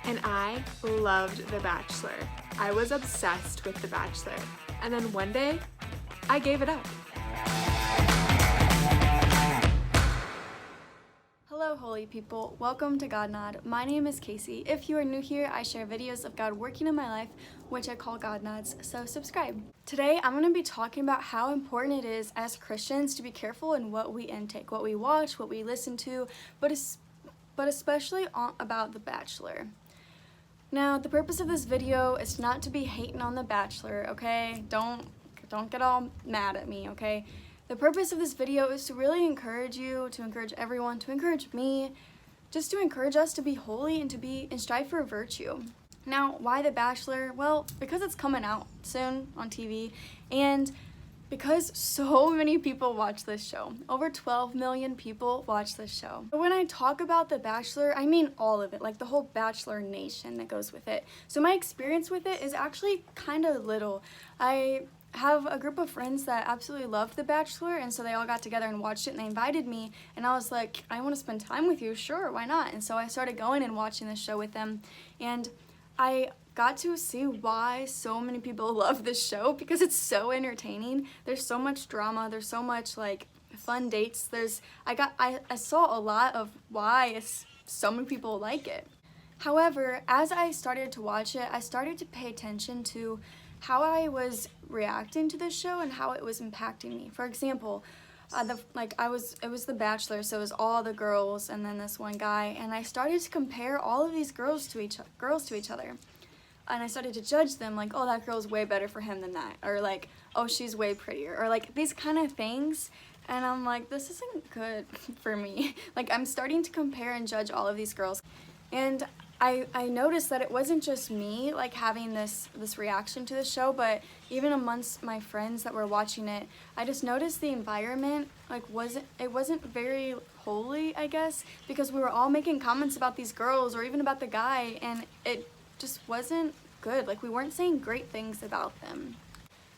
And I loved The Bachelor. I was obsessed with The Bachelor. And then one day, I gave it up. Hello, holy people. Welcome to God Nod. My name is Casey. If you are new here, I share videos of God working in my life, which I call God Nods, so subscribe. Today, I'm going to be talking about how important it is as Christians to be careful in what we intake, what we watch, what we listen to, but especially about The Bachelor. Now, the purpose of this video is not to be hating on The Bachelor, okay? Don't get all mad at me, okay? The purpose of this video is to really encourage you, to encourage everyone, to encourage me, just to encourage us to be holy and strive for virtue. Now, why The Bachelor? Well, because it's coming out soon on TV, and because so many people watch this show. Over 12 million people watch this show. But when I talk about The Bachelor, I mean all of it, like the whole Bachelor nation that goes with it. So my experience with it is actually kind of little. I have a group of friends that absolutely loved The Bachelor, and so they all got together and watched it, and they invited me, and I was like, I want to spend time with you, sure, why not? And so I started going and watching the show with them, and I got to see why so many people love this show, because it's so entertaining. There's so much drama, there's so much like fun dates. I saw a lot of why so many people like it. However, as I started to watch it, I started to pay attention to how I was reacting to this show and how it was impacting me. For example, it was The Bachelor, so it was all the girls and then this one guy, and I started to compare all of these girls to each other. And I started to judge them, like, oh, that girl's way better for him than that, or like, oh, she's way prettier, or like these kind of things. And I'm like, this isn't good for me. Like, I'm starting to compare and judge all of these girls. And I noticed that it wasn't just me, like, having this reaction to the show, but even amongst my friends that were watching it, I just noticed the environment, like, it wasn't very holy, I guess, because we were all making comments about these girls, or even about the guy, and it just wasn't good. Like, we weren't saying great things about them.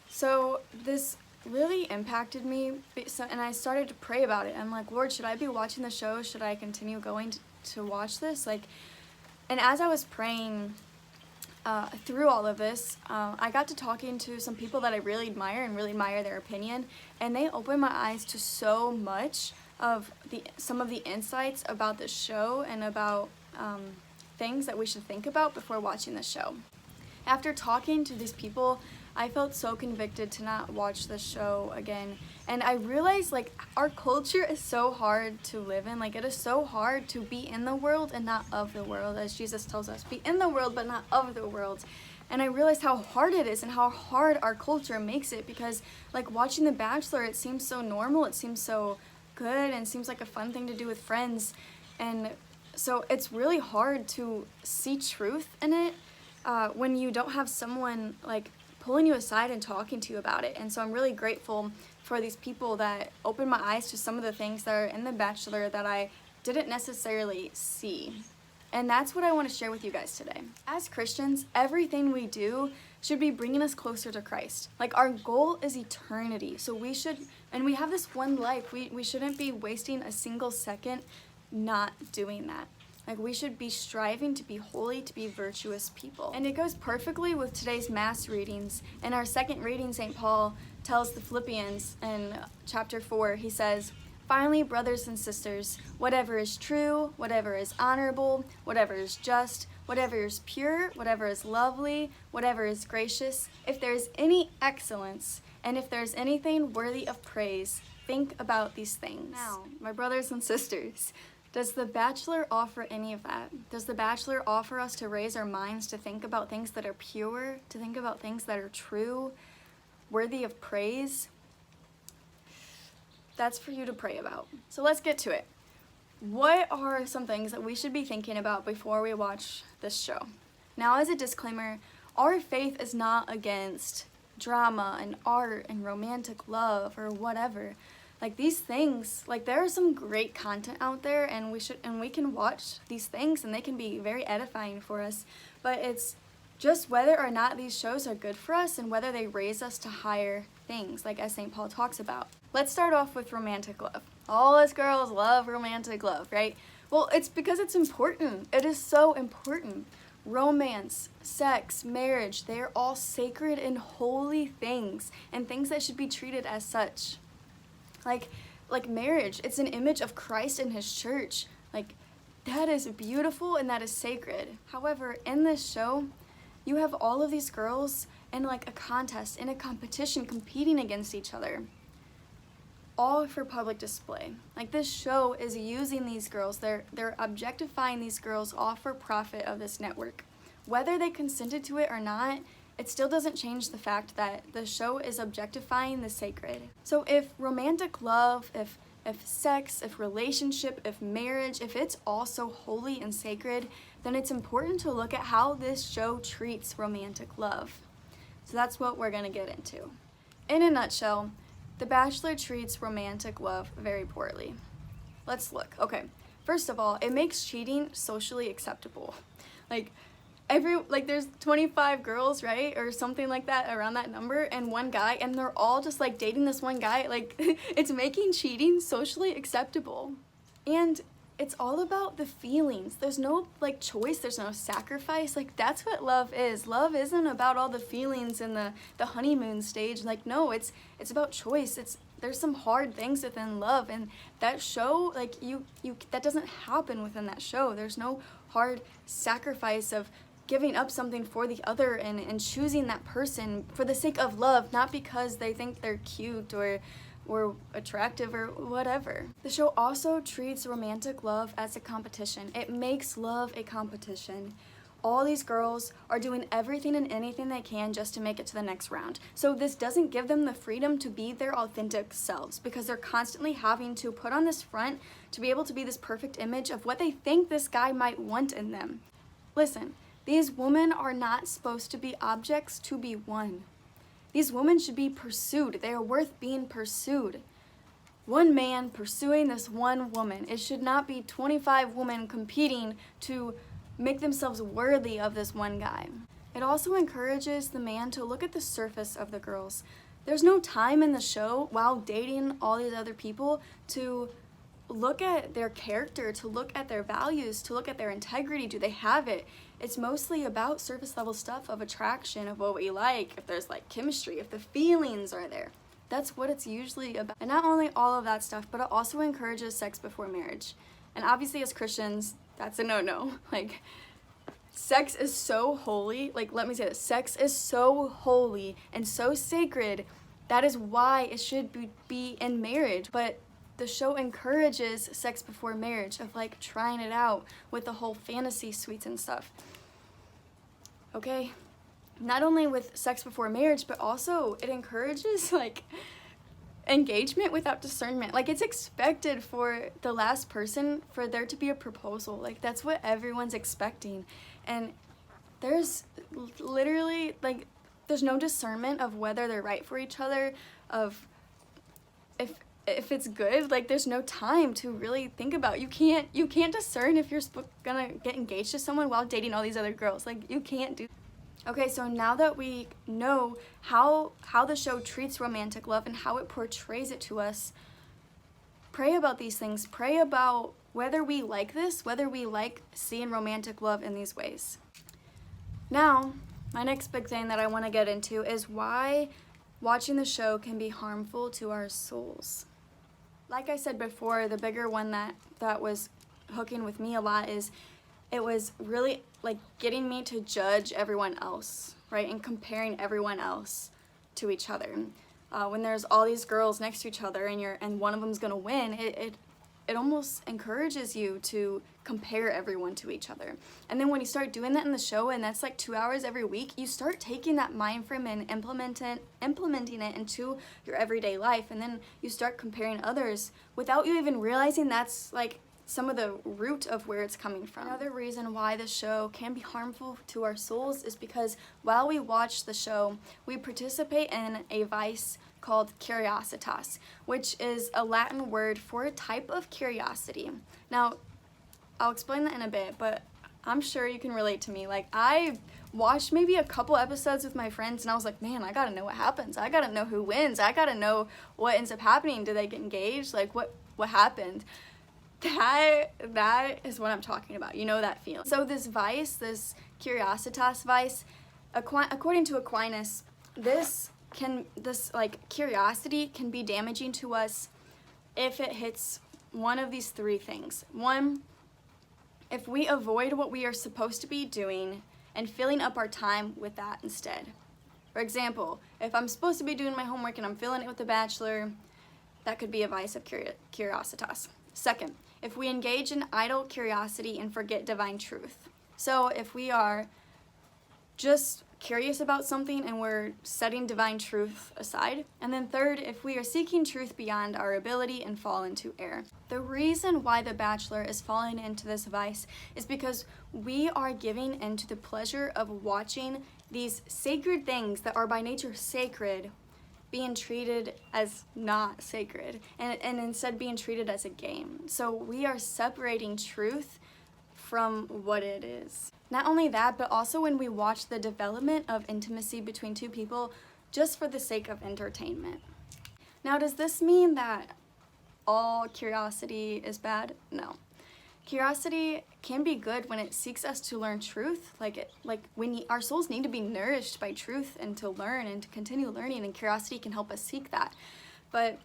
So this really impacted me, and I started to pray about it. I'm like, Lord, should I be watching the show? Should I continue going to watch this? Like, and as I was praying through all of this, I got to talking to some people that I really admire and really admire their opinion, and they opened my eyes to so much of some of the insights about the show and about things that we should think about before watching the show. After talking to these people, I felt so convicted to not watch the show again, and I realized, like, our culture is so hard to live in. Like, it is so hard to be in the world and not of the world, as Jesus tells us, be in the world but not of the world. And I realized how hard it is and how hard our culture makes it, because, like, watching The Bachelor, it seems so normal, it seems so good, and seems like a fun thing to do with friends, and so it's really hard to see truth in it when you don't have someone, like, pulling you aside and talking to you about it. And so I'm really grateful for these people that opened my eyes to some of the things that are in The Bachelor that I didn't necessarily see. And that's what I want to share with you guys today. As Christians, everything we do should be bringing us closer to Christ. Like, our goal is eternity. So we have this one life. We shouldn't be wasting a single second not doing that. Like, we should be striving to be holy, to be virtuous people. And it goes perfectly with today's mass readings. In our second reading, St. Paul tells the Philippians in chapter 4, he says, "Finally, brothers and sisters, whatever is true, whatever is honorable, whatever is just, whatever is pure, whatever is lovely, whatever is gracious, if there is any excellence, and if there is anything worthy of praise, think about these things." Now, my brothers and sisters, does The Bachelor offer any of that? Does The Bachelor offer us to raise our minds to think about things that are pure, to think about things that are true, worthy of praise? That's for you to pray about. So let's get to it. What are some things that we should be thinking about before we watch this show? Now, as a disclaimer, our faith is not against drama and art and romantic love or whatever. Like, these things, like, there is some great content out there, and we can watch these things, and they can be very edifying for us, but it's just whether or not these shows are good for us and whether they raise us to higher things, like as St. Paul talks about. Let's start off with romantic love. All us girls love romantic love, right? Well, it's because it's important. It is so important. romance, sex, marriage, they're all sacred and holy things, and things that should be treated as such. Like marriage, it's an image of Christ and his church. Like, that is beautiful and that is sacred. However, in this show, you have all of these girls in like a contest, in a competition, competing against each other, all for public display. Like, this show is using these girls, they're objectifying these girls all for profit of this network. Whether they consented to it or not, it still doesn't change the fact that the show is objectifying the sacred. So if romantic love, if sex, if relationship, if marriage, if it's all so holy and sacred, then it's important to look at how this show treats romantic love. So that's what we're gonna get into. In a nutshell, The Bachelor treats romantic love very poorly. Let's look. Okay, first of all, it makes cheating socially acceptable. There's 25 girls, right? Or something like that, around that number, and one guy, and they're all just like dating this one guy. Like, it's making cheating socially acceptable. And it's all about the feelings. There's no like choice, there's no sacrifice. Like, that's what love is. Love isn't about all the feelings in the honeymoon stage. Like, no, it's about choice. There's some hard things within love, and that show, like, you that doesn't happen within that show. There's no hard sacrifice of giving up something for the other and choosing that person for the sake of love, not because they think they're cute or attractive or whatever. The show also treats romantic love as a competition. It makes love a competition. All these girls are doing everything and anything they can just to make it to the next round. So this doesn't give them the freedom to be their authentic selves, because they're constantly having to put on this front to be able to be this perfect image of what they think this guy might want in them. Listen, these women are not supposed to be objects to be won. These women should be pursued. They are worth being pursued. One man pursuing this one woman. It should not be 25 women competing to make themselves worthy of this one guy. It also encourages the man to look at the surface of the girls. There's no time in the show while dating all these other people to look at their character, to look at their values, to look at their integrity. Do they have it? It's mostly about surface level stuff of attraction, of what we like, if there's like chemistry, if the feelings are there. That's what it's usually about. And not only all of that stuff, but it also encourages sex before marriage. And obviously as Christians, that's a no-no. Like, sex is so holy. Like, let me say this. Sex is so holy and so sacred. That is why it should be in marriage. But the show encourages sex before marriage, of like trying it out with the whole fantasy suites and stuff. Okay, not only with sex before marriage, but also it encourages like engagement without discernment. Like, it's expected for the last person for there to be a proposal. Like, that's what everyone's expecting. And there's literally like, there's no discernment of whether they're right for each other, of if it's good. Like, there's no time to really think about. You can't discern if you're gonna get engaged to someone while dating all these other girls. Like, you can't do. Okay, so now that we know how the show treats romantic love and how it portrays it to us, pray about these things. Pray about whether we like this, whether we like seeing romantic love in these ways. Now, my next big thing that I want to get into is why watching the show can be harmful to our souls. Like I said before, the bigger one that was hooking with me a lot is it was really like getting me to judge everyone else, right? And comparing everyone else to each other. When there's all these girls next to each other and one of them's gonna win, it almost encourages you to compare everyone to each other. And then when you start doing that in the show, and that's like 2 hours every week, you start taking that mind frame and implementing it into your everyday life. And then you start comparing others without you even realizing that's like some of the root of where it's coming from. Another reason why the show can be harmful to our souls is because while we watch the show, we participate in a vice called curiositas, which is a Latin word for a type of curiosity. Now, I'll explain that in a bit, but I'm sure you can relate to me. Like, I watched maybe a couple episodes with my friends, and I was like, man, I gotta know what happens. I gotta know who wins. I gotta know what ends up happening. Do they get engaged? Like, what happened? that is what I'm talking about. You know that feeling. So this vice, this curiositas vice, according to Aquinas, this curiosity can be damaging to us if it hits one of these three things. One, if we avoid what we are supposed to be doing and filling up our time with that instead. For example, if I'm supposed to be doing my homework and I'm filling it with The Bachelor, that could be a vice of curiositas. Second, if we engage in idle curiosity and forget divine truth. So if we are just curious about something and we're setting divine truth aside. And then third, if we are seeking truth beyond our ability and fall into error. The reason why The Bachelor is falling into this vice is because we are giving into the pleasure of watching these sacred things that are by nature sacred being treated as not sacred and instead being treated as a game. So we are separating truth from what it is. Not only that, but also when we watch the development of intimacy between two people just for the sake of entertainment. Now, does this mean that all curiosity is bad? No. Curiosity can be good when it seeks us to learn truth, our souls need to be nourished by truth and to learn and to continue learning, and curiosity can help us seek that. But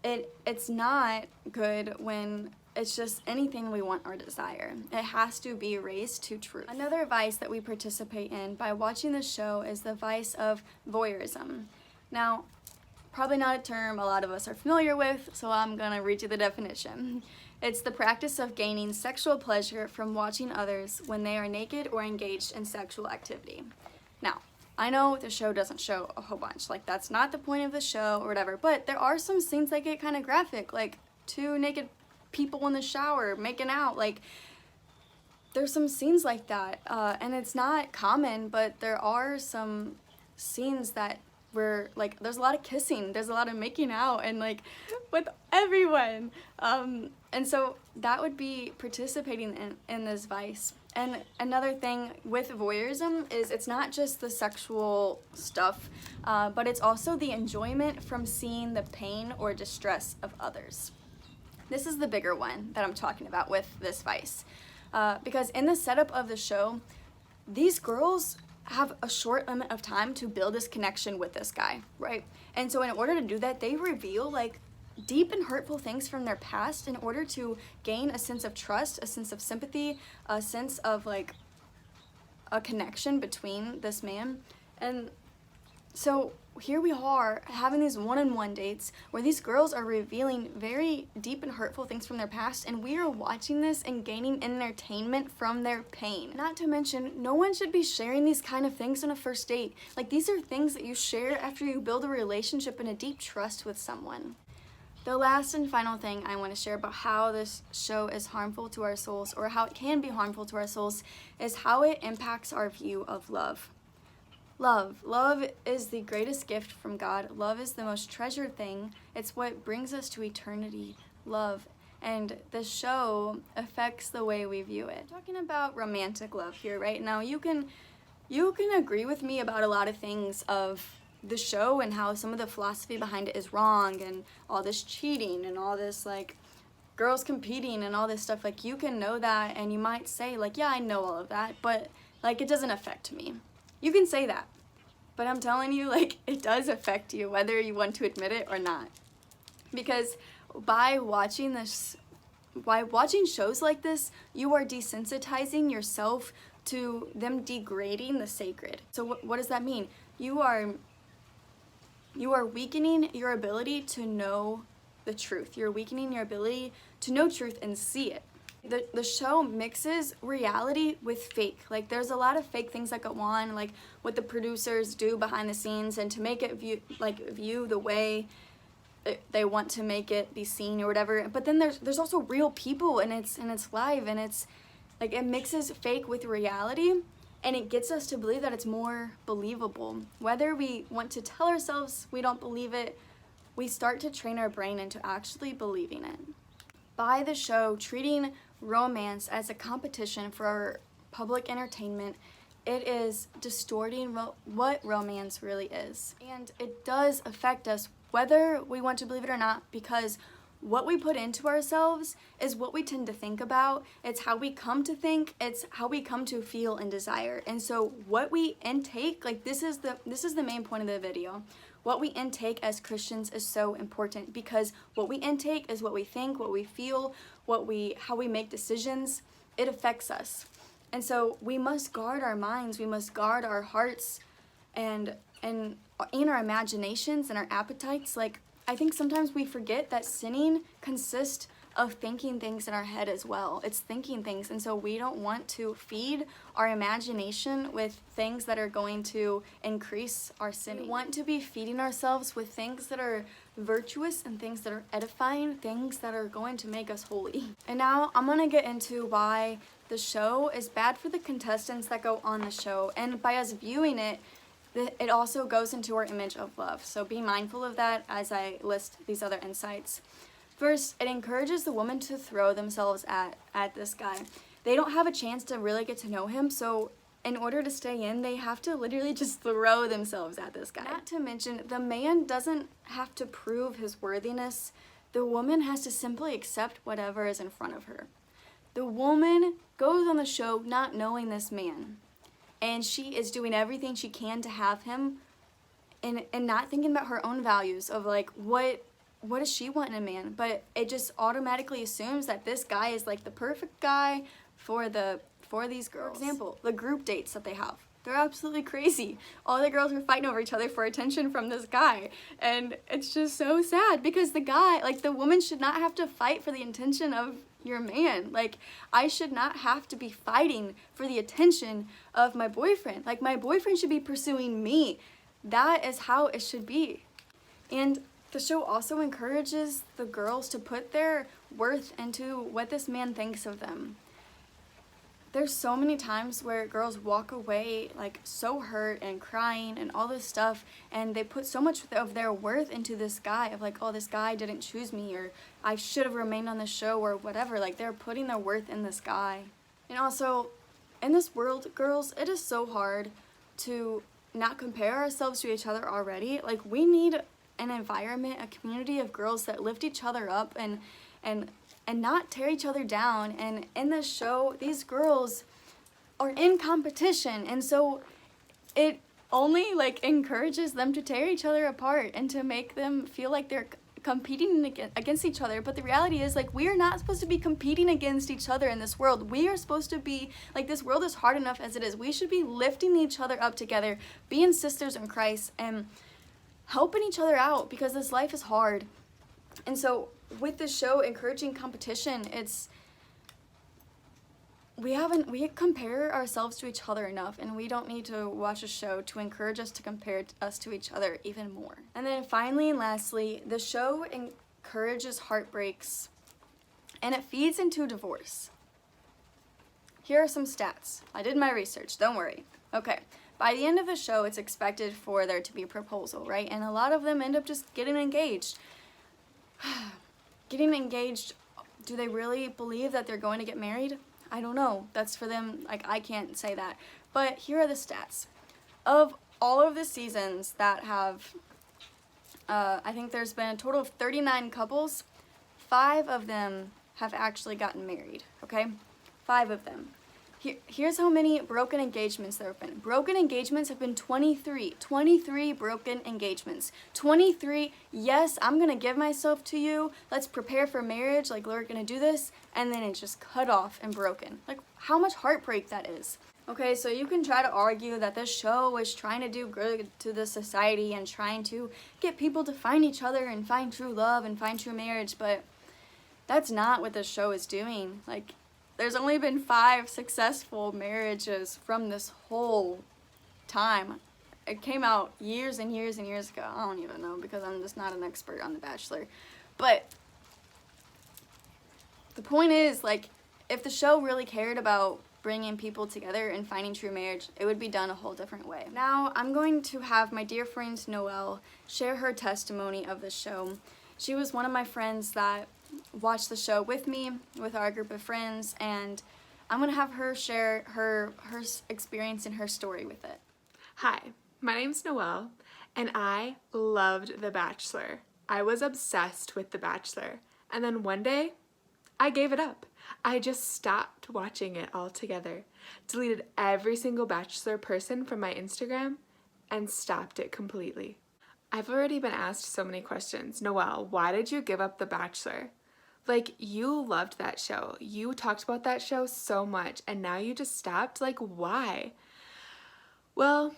it's not good when it's just anything we want or desire. It has to be raised to truth. Another vice that we participate in by watching this show is the vice of voyeurism. Now, probably not a term a lot of us are familiar with, so I'm gonna read you the definition. It's the practice of gaining sexual pleasure from watching others when they are naked or engaged in sexual activity. Now, I know the show doesn't show a whole bunch, that's not the point of the show or whatever, but there are some scenes that get kind of graphic, like two naked people in the shower making out. There's some scenes like that, and it's not common, but there are some scenes that where there's a lot of kissing, there's a lot of making out, and with everyone, and so that would be participating in this vice. And another thing with voyeurism is it's not just the sexual stuff, but it's also the enjoyment from seeing the pain or distress of others. This is the bigger one that I'm talking about with this vice. Because in the setup of the show, these girls have a short limit of time to build this connection with this guy, right? And so in order to do that, they reveal deep and hurtful things from their past in order to gain a sense of trust, a sense of sympathy, a sense of a connection between this man. And so here we are having these one-on-one dates where these girls are revealing very deep and hurtful things from their past, and we are watching this and gaining entertainment from their pain. Not to mention, no one should be sharing these kind of things on a first date. These are things that you share after you build a relationship and a deep trust with someone. The last and final thing I want to share about how this show is harmful to our souls, or how it can be harmful to our souls, is how it impacts our view of love. Love is the greatest gift from God. Love is the most treasured thing. It's what brings us to eternity, love. And the show affects the way we view it. I'm talking about romantic love here, right? Now you can agree with me about a lot of things of the show and how some of the philosophy behind it is wrong, and all this cheating and all this girls competing and all this stuff. You can know that, and you might say yeah, I know all of that, but it doesn't affect me. You can say that, but I'm telling you, it does affect you, whether you want to admit it or not. Because by watching shows like this, you are desensitizing yourself to them degrading the sacred. So what does that mean? You are weakening your ability to know the truth. You're weakening your ability to know truth and see it. The show mixes reality with fake. There's a lot of fake things that go on, what the producers do behind the scenes, and to make it view the way they want to make it be seen or whatever. But then there's also real people, and it's live, and it's it mixes fake with reality, and it gets us to believe that it's more believable. Whether we want to tell ourselves we don't believe it, we start to train our brain into actually believing it. By the show treating romance as a competition for public entertainment, it is distorting what romance really is. And it does affect us whether we want to believe it or not, because what we put into ourselves is what we tend to think about. It's how we come to think, it's how we come to feel and desire. And so what we intake, like this is the main point of the video. What we intake as Christians is so important, because what we intake is what we think, what we feel, how we make decisions. It affects us. And so we must guard our minds, we must guard our hearts and our imaginations and our appetites. Like, I think sometimes we forget that sinning consists of thinking things in our head as well. It's thinking things, and so we don't want to feed our imagination with things that are going to increase our sinning. We want to be feeding ourselves with things that are virtuous and things that are edifying, things that are going to make us holy. And now I'm gonna get into why the show is bad for the contestants that go on the show, and by us viewing it, it also goes into our image of love. So be mindful of that as I list these other insights. First, it encourages the woman to throw themselves at this guy. They don't have a chance to really get to know him, so in order to stay in, they have to literally just throw themselves at this guy. Not to mention, the man doesn't have to prove his worthiness. The woman has to simply accept whatever is in front of her. The woman goes on the show not knowing this man, and she is doing everything she can to have him, and not thinking about her own values of like, what does she want in a man? But it just automatically assumes that this guy is like the perfect guy for these girls. For example, the group dates that they have. They're absolutely crazy. All the girls are fighting over each other for attention from this guy. And it's just so sad, because the guy, like, the woman should not have to fight for the attention of your man. Like, I should not have to be fighting for the attention of my boyfriend. Like, my boyfriend should be pursuing me. That is how it should be. And the show also encourages the girls to put their worth into what this man thinks of them. There's so many times where girls walk away like so hurt and crying and all this stuff, and they put so much of their worth into this guy, of like, oh, this guy didn't choose me, or I should have remained on the show, or whatever. Like, they're putting their worth in this guy. And also, in this world, girls, it is so hard to not compare ourselves to each other already. Like, we need an environment, a community of girls that lift each other up and not tear each other down. And in this show, these girls are in competition, and so it only like encourages them to tear each other apart and to make them feel like they're competing against each other. But the reality is, like, we are not supposed to be competing against each other in this world. We are supposed to be, like, this world is hard enough as it is. We should be lifting each other up together, being sisters in Christ, and helping each other out, because this life is hard. And so with this show encouraging competition, we compare ourselves to each other enough, and we don't need to watch a show to encourage us to compare us to each other even more. And then finally and lastly, the show encourages heartbreaks, and it feeds into divorce. Here are some stats. I did my research, don't worry. Okay, by the end of the show, it's expected for there to be a proposal, right? And a lot of them end up just getting engaged. Getting engaged, do they really believe that they're going to get married? I don't know. That's for them. Like, I can't say that. But here are the stats. Of all of the seasons that have, I think there's been a total of 39 couples. 5 of them have actually gotten married, okay? 5 of them. Here's how many broken engagements there have been. Broken engagements have been 23. 23 broken engagements. 23, yes, I'm going to give myself to you. Let's prepare for marriage. Like, we're going to do this. And then it's just cut off and broken. Like, how much heartbreak that is. Okay, so you can try to argue that this show is trying to do good to the society and trying to get people to find each other and find true love and find true marriage, but that's not what this show is doing. Like, there's only been 5 successful marriages from this whole time. It came out years and years and years ago. I don't even know, because I'm just not an expert on The Bachelor. But the point is, like, if the show really cared about bringing people together and finding true marriage, it would be done a whole different way. Now, I'm going to have my dear friend Noelle share her testimony of the show. She was one of my friends that watched the show with me, with our group of friends, and I'm gonna have her share her experience and her story with it. Hi, my name's Noelle, and I loved The Bachelor. I was obsessed with The Bachelor. And then one day, I gave it up. I just stopped watching it altogether, deleted every single Bachelor person from my Instagram, and stopped it completely. I've already been asked so many questions. Noelle, why did you give up The Bachelor? Like, you loved that show. You talked about that show so much, and now you just stopped? Like, why? Well,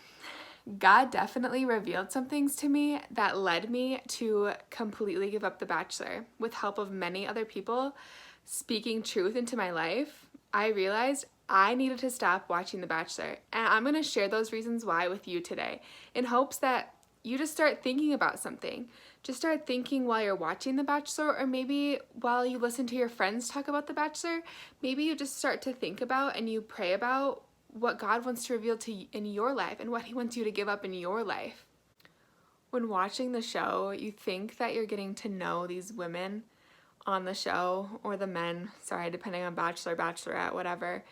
God definitely revealed some things to me that led me to completely give up The Bachelor. With help of many other people speaking truth into my life, I realized I needed to stop watching The Bachelor. And I'm going to share those reasons why with you today, in hopes that you just start thinking about something. Just start thinking while you're watching The Bachelor, or maybe while you listen to your friends talk about The Bachelor, maybe you just start to think about and you pray about what God wants to reveal to you in your life and what He wants you to give up in your life. When watching the show, you think that you're getting to know these women on the show, or the men, sorry, depending on Bachelor, Bachelorette, whatever.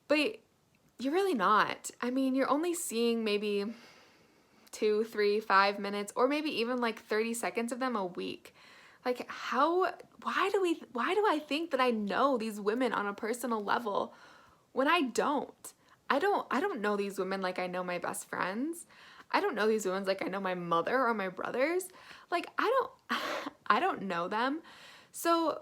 But you're really not. I mean, you're only seeing maybe 2, 3, 5 minutes, or maybe even like 30 seconds of them a week. Like, why do I think that I know these women on a personal level when I don't? I don't know these women like I know my best friends. I don't know these women like I know my mother or my brothers. Like, I don't know them. So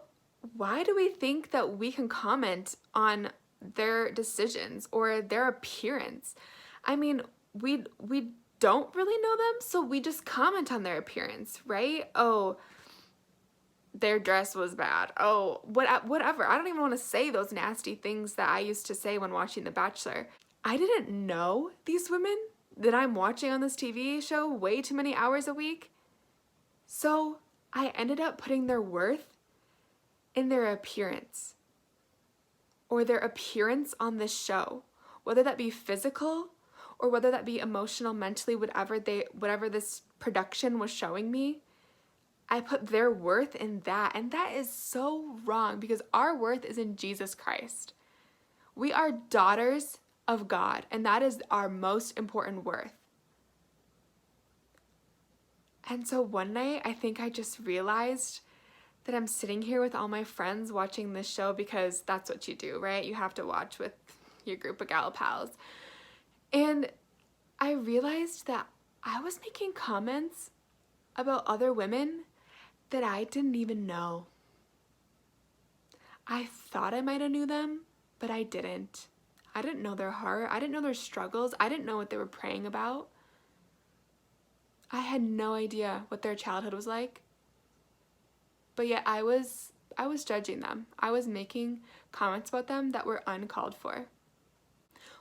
why do we think that we can comment on their decisions or their appearance? I mean, we don't really know them, so we just comment on their appearance, right? Oh, their dress was bad. Oh, whatever. I don't even want to say those nasty things that I used to say when watching The Bachelor. I didn't know these women that I'm watching on this TV show way too many hours a week. So I ended up putting their worth in their appearance, or their appearance on this show, whether that be physical or whether that be emotional, mentally, whatever this production was showing me. I put their worth in that, and that is so wrong, because our worth is in Jesus Christ. We are daughters of God, and that is our most important worth. And so one night, I think I just realized that I'm sitting here with all my friends watching this show, because that's what you do, right? You have to watch with your group of gal pals. And I realized that I was making comments about other women that I didn't even know. I thought I might have knew them, but I didn't. I didn't know their heart. I didn't know their struggles. I didn't know what they were praying about. I had no idea what their childhood was like. But yet I was judging them. I was making comments about them that were uncalled for.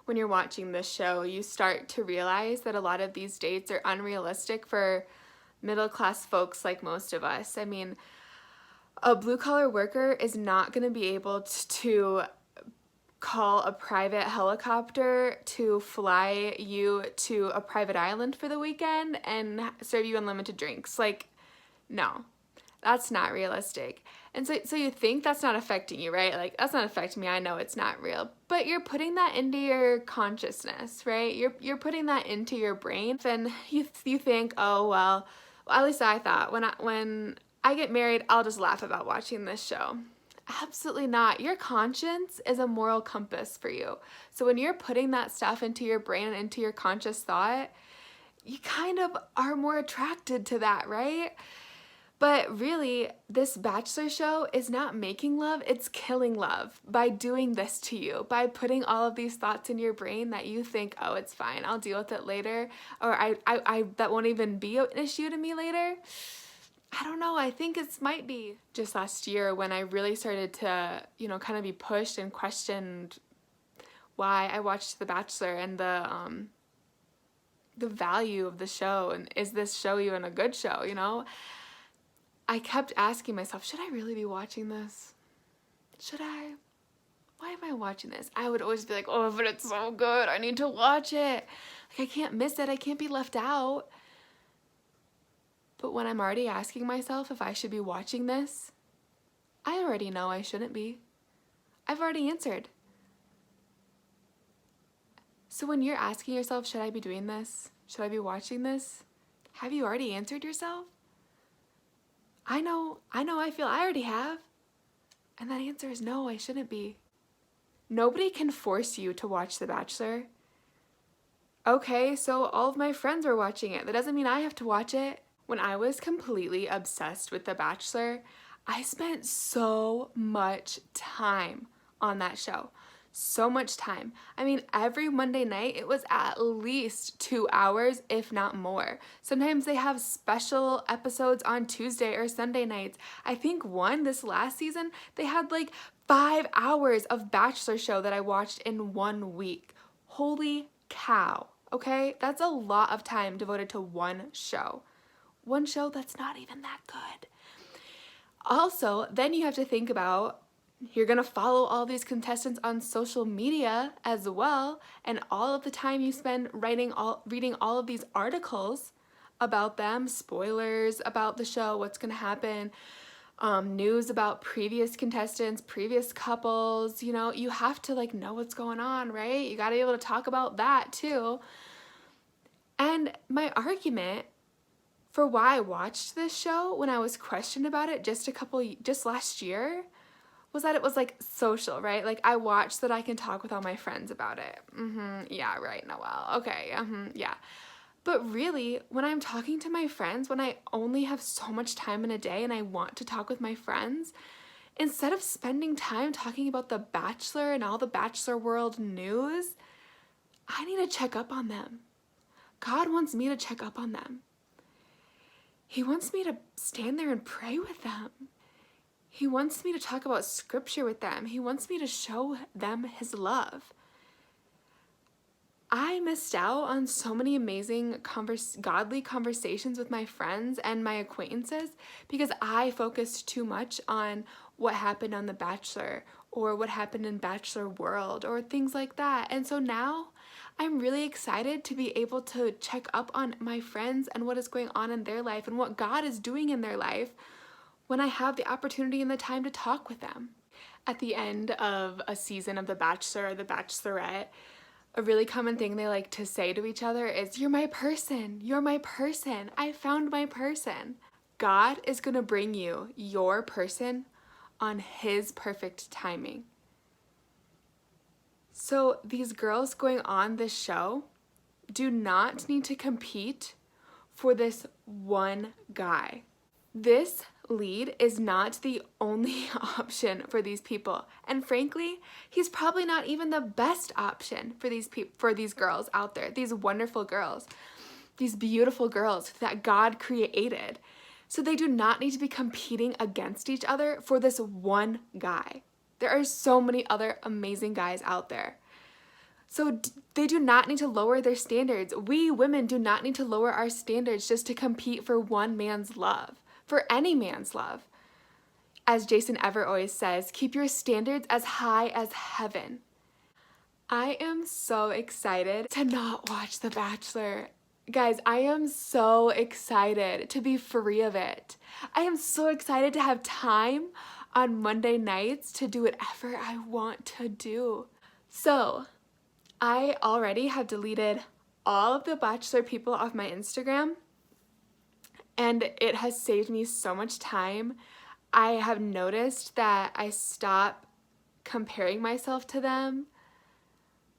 When you're watching this show, you start to realize that a lot of these dates are unrealistic for middle-class folks like most of us. I mean, a blue-collar worker is not going to be able to call a private helicopter to fly you to a private island for the weekend and serve you unlimited drinks. Like, no. That's not realistic. And so you think that's not affecting you, right? Like, that's not affecting me. I know it's not real. But you're putting that into your consciousness, right? You're putting that into your brain. And you think, oh, well, at least I thought, when I get married, I'll just laugh about watching this show. Absolutely not. Your conscience is a moral compass for you. So when you're putting that stuff into your brain and into your conscious thought, you kind of are more attracted to that, right? But really, this Bachelor show is not making love, it's killing love by doing this to you, by putting all of these thoughts in your brain that you think, oh, it's fine, I'll deal with it later, or I that won't even be an issue to me later. I don't know, I think it might be. Just last year when I really started to, kind of be pushed and questioned why I watched The Bachelor and the value of the show, and is this show even a good show, I kept asking myself, should I really be watching this? Should I? Why am I watching this? I would always be like, oh, but it's so good. I need to watch it. Like, I can't miss it. I can't be left out. But when I'm already asking myself if I should be watching this, I already know I shouldn't be. I've already answered. So when you're asking yourself, should I be doing this? Should I be watching this? Have you already answered yourself? I feel I already have. And that answer is no, I shouldn't be. Nobody can force you to watch The Bachelor. Okay, so all of my friends were watching it. That doesn't mean I have to watch it. When I was completely obsessed with The Bachelor, I spent so much time on that show. So much time. I mean, every Monday night, it was at least 2 hours, if not more. Sometimes they have special episodes on Tuesday or Sunday nights. I think this last season, they had like 5 hours of Bachelor show that I watched in 1 week. Holy cow, okay? That's a lot of time devoted to one show. One show that's not even that good. Also, then you have to think about, you're gonna follow all these contestants on social media as well, and all of the time you spend reading all of these articles about them, spoilers about the show, what's gonna happen, news about previous contestants, previous couples, you know, you have to like know what's going on, right? You gotta be able to talk about that too. And my argument for why I watched this show when I was questioned about it just last year was that it was like social, right? Like I watch so that I can talk with all my friends about it. Yeah, right, Noelle. Okay, yeah. But really, when I'm talking to my friends, when I only have so much time in a day and I want to talk with my friends, instead of spending time talking about The Bachelor and all the Bachelor world news, I need to check up on them. God wants me to check up on them. He wants me to stand there and pray with them. He wants me to talk about scripture with them. He wants me to show them his love. I missed out on so many amazing godly conversations with my friends and my acquaintances because I focused too much on what happened on The Bachelor or what happened in Bachelor World or things like that. And so now I'm really excited to be able to check up on my friends and what is going on in their life and what God is doing in their life when I have the opportunity and the time to talk with them. At the end of a season of The Bachelor or The Bachelorette, a really common thing they like to say to each other is, "You're my person, you're my person, I found my person." God is gonna bring you your person on his perfect timing. So these girls going on this show do not need to compete for this one guy. This lead is not the only option for these people. And frankly, he's probably not even the best option for these girls out there, these wonderful girls, these beautiful girls that God created. So they do not need to be competing against each other for this one guy. There are so many other amazing guys out there. So they do not need to lower their standards. We women do not need to lower our standards just to compete for one man's love. For any man's love. As Jason Ever always says, keep your standards as high as heaven. I am so excited to not watch The Bachelor. Guys, I am so excited to be free of it. I am so excited to have time on Monday nights to do whatever I want to do. So, I already have deleted all of the Bachelor people off my Instagram. And it has saved me so much time. I have noticed that I stop comparing myself to them.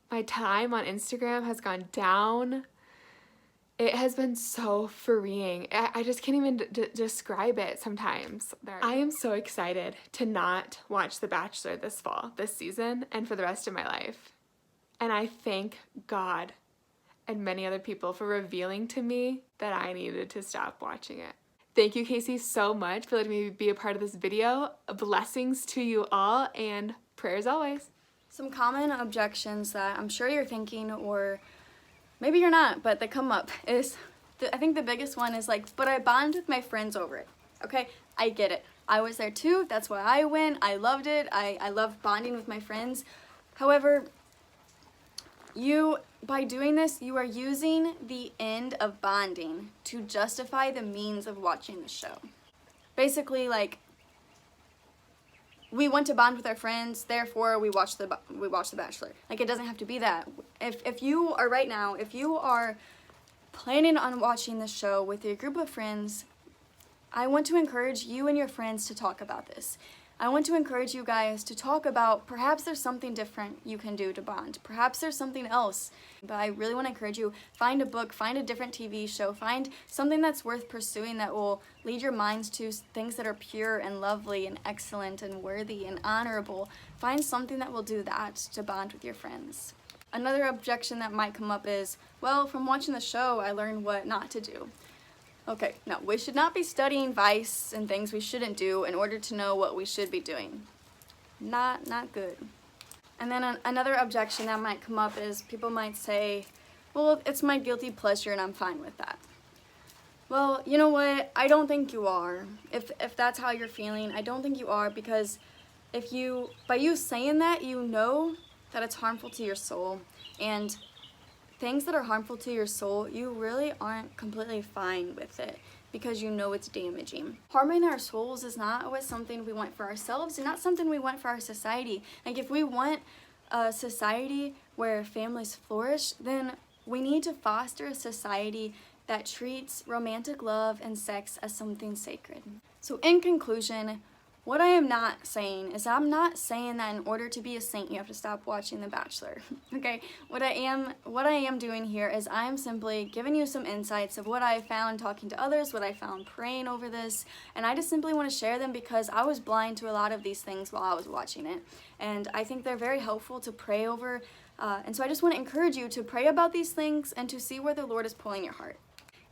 My time on Instagram has gone down. It has been so freeing. I just can't even describe it sometimes. I am so excited to not watch The Bachelor this season, and for the rest of my life. And I thank God and many other people for revealing to me that I needed to stop watching it. Thank you, Casey, so much for letting me be a part of this video. Blessings to you all, and prayers always. Some common objections that I'm sure you're thinking, or maybe you're not, but they come up, is, I think the biggest one is like, but I bond with my friends over it. Okay, I get it. I was there too, that's why I went, I loved it, I love bonding with my friends. However, by doing this, you are using the end of bonding to justify the means of watching the show. Basically, like, we want to bond with our friends, therefore we watch the Bachelor. Like, it doesn't have to be that. If you are planning on watching the show with your group of friends, I want to encourage you and your friends to talk about this. I want to encourage you guys to talk about perhaps there's something different you can do to bond. Perhaps there's something else. But I really want to encourage you, find a book, find a different TV show, find something that's worth pursuing that will lead your minds to things that are pure and lovely and excellent and worthy and honorable. Find something that will do that to bond with your friends. Another objection that might come up is, well, from watching the show, I learned what not to do. Okay, no, we should not be studying vice and things we shouldn't do in order to know what we should be doing. Not good. And then another objection that might come up is people might say, well, it's my guilty pleasure and I'm fine with that. Well, you know what? I don't think you are. If that's how you're feeling, I don't think you are, because by you saying that, you know that it's harmful to your soul, and things that are harmful to your soul, you really aren't completely fine with it because you know it's damaging. Harming our souls is not always something we want for ourselves and not something we want for our society. Like, if we want a society where families flourish, then we need to foster a society that treats romantic love and sex as something sacred. So in conclusion, what I am not saying is I'm not saying that in order to be a saint you have to stop watching The Bachelor. Okay, what I am doing here is I am simply giving you some insights of what I found talking to others, what I found praying over this, and I just simply want to share them because I was blind to a lot of these things while I was watching it, and I think they're very helpful to pray over, and so I just want to encourage you to pray about these things and to see where the Lord is pulling your heart.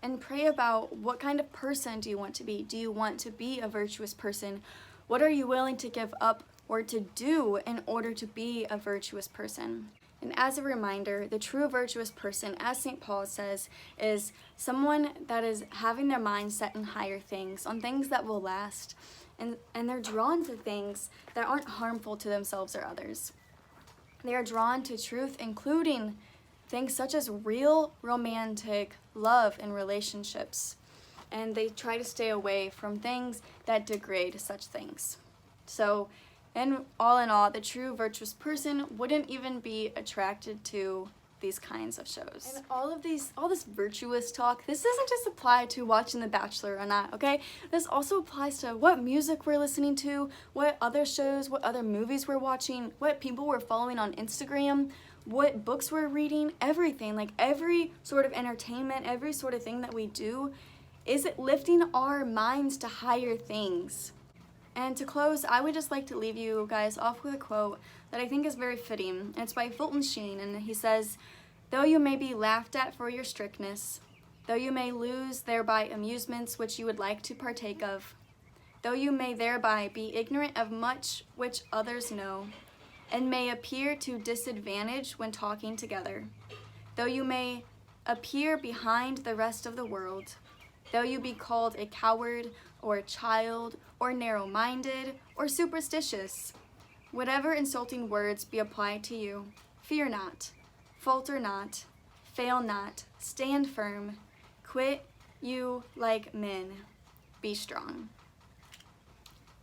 And pray about what kind of person do you want to be? Do you want to be a virtuous person? What are you willing to give up or to do in order to be a virtuous person? And as a reminder, the true virtuous person, as St. Paul says, is someone that is having their mind set in higher things, on things that will last, and they're drawn to things that aren't harmful to themselves or others. They are drawn to truth, including things such as real romantic love in relationships. And they try to stay away from things that degrade such things. So, in all, the true virtuous person wouldn't even be attracted to these kinds of shows. And all this virtuous talk, this doesn't just apply to watching The Bachelor or not, okay? This also applies to what music we're listening to, what other shows, what other movies we're watching, what people we're following on Instagram, what books we're reading, everything. Like, every sort of entertainment, every sort of thing that we do, is it lifting our minds to higher things? And to close, I would just like to leave you guys off with a quote that I think is very fitting. It's by Fulton Sheen, and he says, "Though you may be laughed at for your strictness, though you may lose thereby amusements which you would like to partake of, though you may thereby be ignorant of much which others know, and may appear to disadvantage when talking together, though you may appear behind the rest of the world, though you be called a coward, or a child, or narrow-minded, or superstitious, whatever insulting words be applied to you, fear not, falter not, fail not, stand firm, quit you like men, be strong."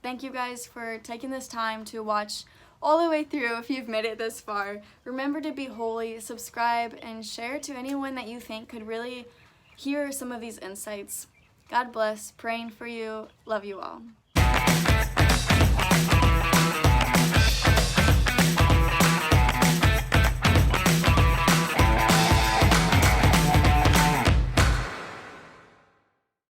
Thank you guys for taking this time to watch all the way through if you've made it this far. Remember to be holy, subscribe, and share to anyone that you think could really hear some of these insights. God bless, praying for you, love you all.